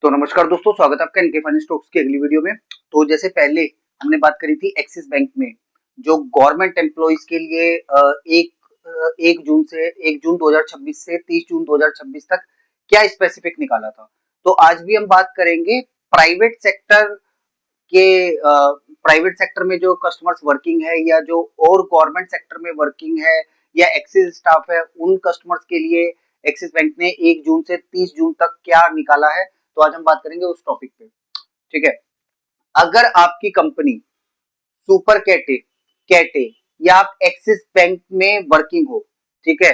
तो नमस्कार दोस्तों, स्वागत है आपका इनके फाइनेंस टॉक्स की अगली वीडियो में। तो जैसे पहले हमने बात करी थी एक्सिस बैंक में जो गवर्नमेंट एम्प्लॉइज के लिए एक जून 2026 से 30 जून 2026 तक क्या स्पेसिफिक निकाला था। तो आज भी हम बात करेंगे प्राइवेट सेक्टर के प्राइवेट सेक्टर में जो कस्टमर्स वर्किंग है या जो और गवर्नमेंट सेक्टर में वर्किंग है या एक्सिस स्टाफ है, उन कस्टमर्स के लिए एक्सिस बैंक ने 1 जून से 30 जून तक क्या निकाला है। तो आज हम बात करेंगे उस टॉपिक पे। ठीक है, अगर आपकी कंपनी सुपर कैटे कैटे या आप एक्सिस बैंक में वर्किंग हो, ठीक है,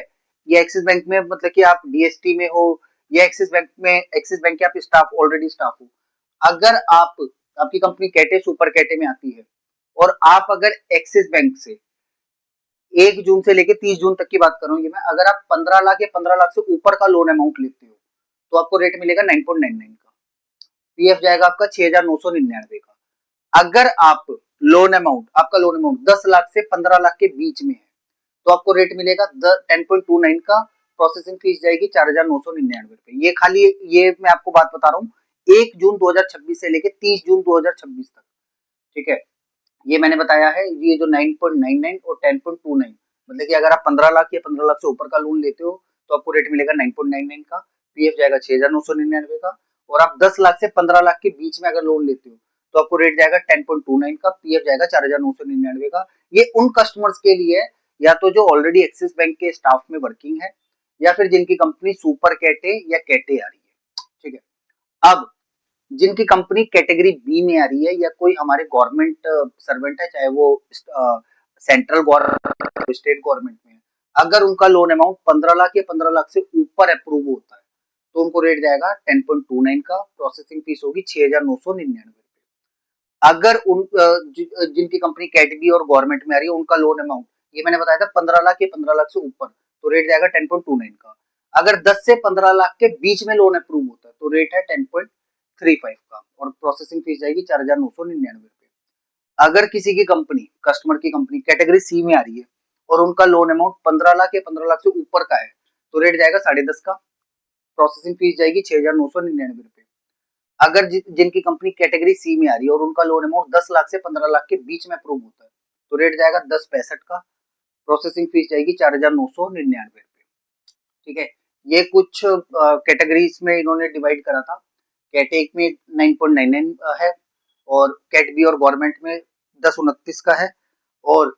या एक्सिस बैंक में मतलब कि आप डीएसटी में हो या एक्सिस बैंक के आप स्टाफ ऑलरेडी स्टाफ हो, अगर आपकी कंपनी कैटे सुपर कैटे में आती है और आप अगर एक्सिस बैंक से 1 जून से लेके 30 जून तक की बात कर रहा हूँ ये मैं, अगर आप 15 लाख या 15 लाख से ऊपर का लोन अमाउंट लेते हो तो आपको रेट मिलेगा 9.99 का। पीएफ जाएगा आपका 6,999 का। अगर आप आपका लोन अमाउंट 10 लाख से 15 लाख के बीच में है तो आपको रेट मिलेगा 10.29 का। प्रोसेसिंग फीस जाएगी 4,999 रुपए। ये खाली ये मैं आपको बात बता रहा हूँ 1 जून 2026 से लेके 30 जून 2026 तक। ठीक है, ये मैंने बताया है। ये जो 9.99 और 10.29 मतलब कि अगर आप 15 लाख या 15 लाख से ऊपर का लोन लेते हो तो आपको रेट मिलेगा 9.99 का। पीएफ जाएगा 6,999 का। और आप 10 लाख से 15 लाख के बीच में अगर लोन लेते हो तो आपको रेट जाएगा 10.29 का। पीएफ जाएगा 4,999 का। ये उन कस्टमर्स के लिए है या तो जो ऑलरेडी एक्सिस बैंक के स्टाफ में वर्किंग है या फिर जिनकी कंपनी सुपर कैटे या कैटे आ रही है। ठीक है, अब जिनकी कंपनी कैटेगरी बी में आ रही है या कोई हमारे गवर्नमेंट सर्वेंट है, चाहे वो सेंट्रल गवर्नमेंट स्टेट गवर्नमेंट में है, अगर उनका लोन अमाउंट 15 लाख या 15 लाख से ऊपर अप्रूव होता है तो उनको रेट जाएगा 10.29 का। प्रोसेसिंग फीस होगी 6,999। अगर जिनकी कंपनी कैट बी और गवर्नमेंट में आ रही है उनका लोन अमाउंट ये मैंने बताया था 15 लाख या 15 लाख से ऊपर तो रेट जाएगा 10.29 का। अगर 10 से 15 लाख के बीच में लोन अप्रूव होता है तो रेट है 10.35 का और प्रोसेसिंग फीस जाएगी 4,999 रुपए। अगर किसी की कंपनी कस्टमर की कंपनी कैटेगरी सी में आ रही है और उनका लोन अमाउंट 15 लाख या 15 लाख से ऊपर का है तो रेट जाएगा 10.5 का। प्रोसेसिंग फीस जाएगी 6,999 रुपए। अगर जिनकी कंपनी कैटेगरी सी में आ रही है और उनका लोन अमाउंट 10 लाख से 15 लाख के बीच में अप्रूव होता है तो रेट जाएगा 10.65 का। प्रोसेसिंग फीस जाएगी 4,999 रुपए। ठीक है, ये कुछ कैटेगरीज में इन्होंने डिवाइड करा था। कैट एक में 9.99 है और कैट बी और गवर्नमेंट में 10.29 का है और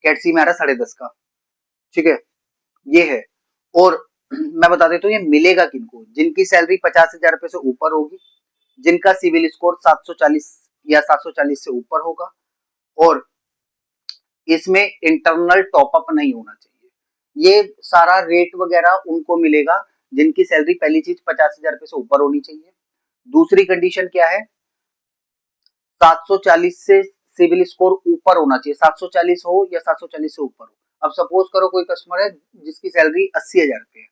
कैट सी में आ रहा है 10.5 का। ठीक है, ये है। और मैं बता देता हूँ ये मिलेगा किनको, जिनकी सैलरी 50,000 रुपए से ऊपर होगी, जिनका सिविल स्कोर 740 या 740 से ऊपर होगा और इसमें इंटरनल टॉपअप नहीं होना चाहिए। ये सारा रेट वगैरह उनको मिलेगा जिनकी सैलरी पहली चीज 50,000 रुपए से ऊपर होनी चाहिए। दूसरी कंडीशन क्या है, 740 से सिविल स्कोर ऊपर होना चाहिए। 740 हो या 740 से ऊपर हो। अब सपोज करो कोई कस्टमर है जिसकी सैलरी 80,000 रुपए है,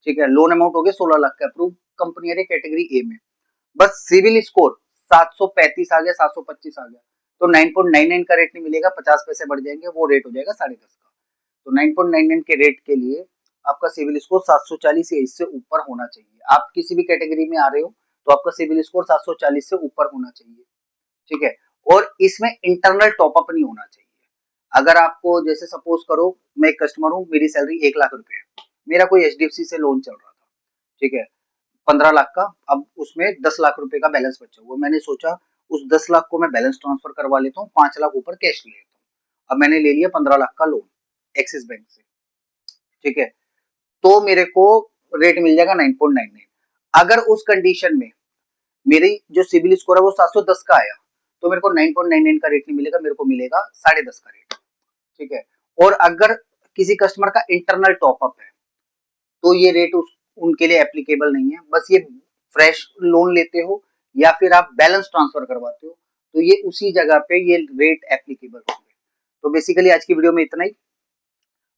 ठीक है, लोन अमाउंट हो गया 16 लाख का, अप्रूव कंपनी है कैटेगरी ए में, बस सिविल स्कोर 735 आ गया, 725 आ गया तो 9.99 का रेट नहीं मिलेगा, 50 पैसे बढ़ जाएंगे, वो रेट हो जाएगा 10.5 का। तो 9.99 के रेट के लिए आपका सिविल स्कोर 740 या इससे ऊपर होना चाहिए। आप किसी भी कैटेगरी में आ रहे हो तो आपका सिविल स्कोर 740 से ऊपर होना चाहिए। ठीक है, और इसमें इंटरनल टॉपअप नहीं होना चाहिए। अगर आपको जैसे सपोज करो मैं एक कस्टमर हूँ, मेरी सैलरी 1 लाख रुपए है, मेरा कोई एचडीएफसी से लोन चल रहा था, ठीक है, 15 लाख का। अब उसमें 10 लाख रुपए का बैलेंस बचा हुआ, मैंने सोचा उस 10 लाख को मैं बैलेंस ट्रांसफर करवा लेता हूँ, 5 लाख ऊपर कैश ले लेता हूँ। अब मैंने ले लिया 15 लाख का लोन एक्सिस बैंक से। ठीक है, तो मेरे को रेट मिल जाएगा 9.99। अगर उस कंडीशन में मेरी जो सिविल स्कोर है वो 710 का आया तो मेरे को 9.99 का रेट नहीं मिलेगा, मेरे को मिलेगा 10.5 का रेट। ठीक है, और अगर किसी कस्टमर का इंटरनल टॉपअप है तो ये रेट उनके लिए एप्लीकेबल नहीं है। बस ये फ्रेश लोन लेते हो या फिर आप बैलेंस ट्रांसफर करवाते हो तो ये उसी जगह पे ये रेट एप्लीकेबल होंगे। तो बेसिकली आज की वीडियो में इतना ही।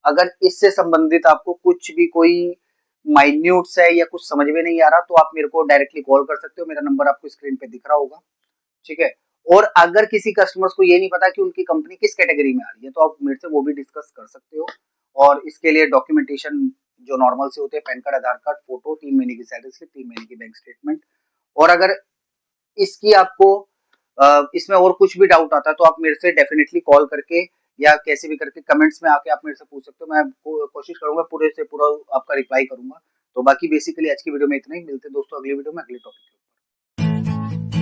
अगर इससे संबंधित आपको कुछ भी कोई माइन्यूट्स है या कुछ समझ में नहीं आ रहा तो आप मेरे को डायरेक्टली कॉल कर सकते हो, मेरा नंबर आपको स्क्रीन पे दिख रहा होगा। ठीक है, और अगर किसी कस्टमर्स को ये नहीं पता कि उनकी कंपनी किस कैटेगरी में आ रही है तो आप मेरे से वो भी डिस्कस कर सकते हो। और इसके लिए डॉक्यूमेंटेशन जो नॉर्मल से होते हैं, पैन कार्ड, आधार कार्ड, फोटो, 3 महीने की सैलरी स्लिप, 3 महीने की बैंक स्टेटमेंट और अगर इसकी आपको इसमें और कुछ भी डाउट आता है तो आप मेरे से डेफिनेटली कॉल करके या कैसे भी करके कमेंट्स में आके आप मेरे से पूछ सकते हो। मैं कोशिश करूंगा पूरे से पूरा आपका रिप्लाई करूंगा। तो बाकी बेसिकली आज की वीडियो में इतना ही। मिलते हैं दोस्तों अगली वीडियो में अगले टॉपिक पे।